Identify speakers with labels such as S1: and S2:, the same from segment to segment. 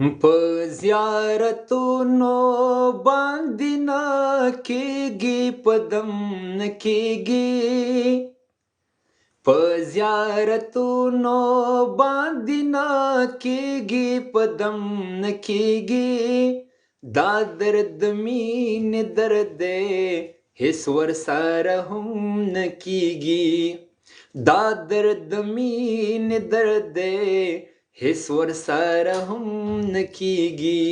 S1: په زیارتونو باندې نه کېږي په دم نه کېږي په زیارتونو باندې نه کېږي په دم نه کېږي دا درد مینې درد دی هېڅ ورسره هم نه کېږي دا درد مینې درد دی هېڅ ورسره هم نه کېږي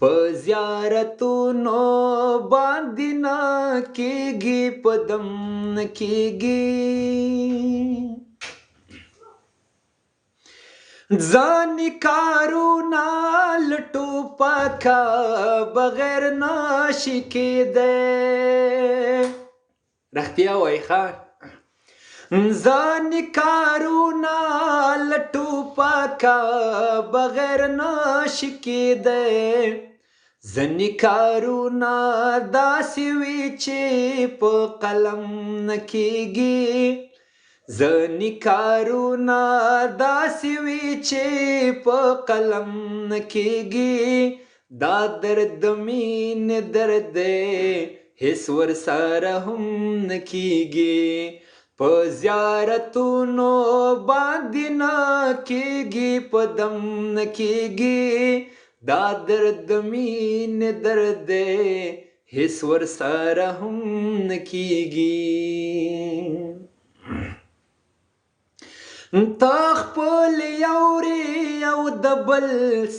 S1: په زیارتونو باندې نه کېږي په دم نه کېږي ځاني کارونه له ټوپکه بغیر نشي کېدی رښتیا وایي ښه ځاني کارونه له ټوپکه بغیر نشي کېدی ځینې کارونه داسې وي چې په قلم نه کېږي ځینې کارونه داسې وي چې په قلم نه کېږي دا درد مینې درد دی هېڅ ورسره هم نه کېږي په زیارتونو باندې نه کېږي په دم نه کېږي دا درد مینې درد دی هېڅ ورسره هم نه کېږي تا خپل یورې او د بل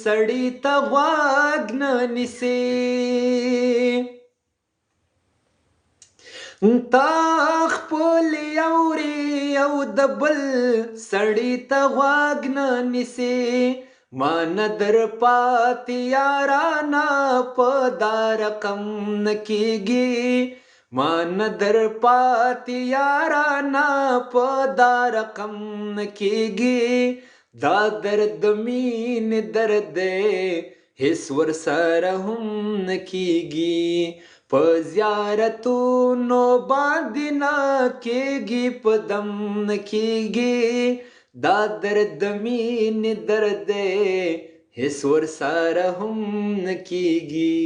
S1: سړي ته غوږ نه نیسې تا خپل یورې او د بل سړي ته غوږ نه نیسې ما نه در پاتې یارانه په دا رقم نه کېږي ما نه در پاتې یارانه په دا رقم نه کېږي دا درد مینې درد دی هېڅ ورسره هم نه کېږي په زیارتونو باندې نه کېږي په دم نه کېږي دا درد مینې درد دی هېڅ ورسره هم نه کېږي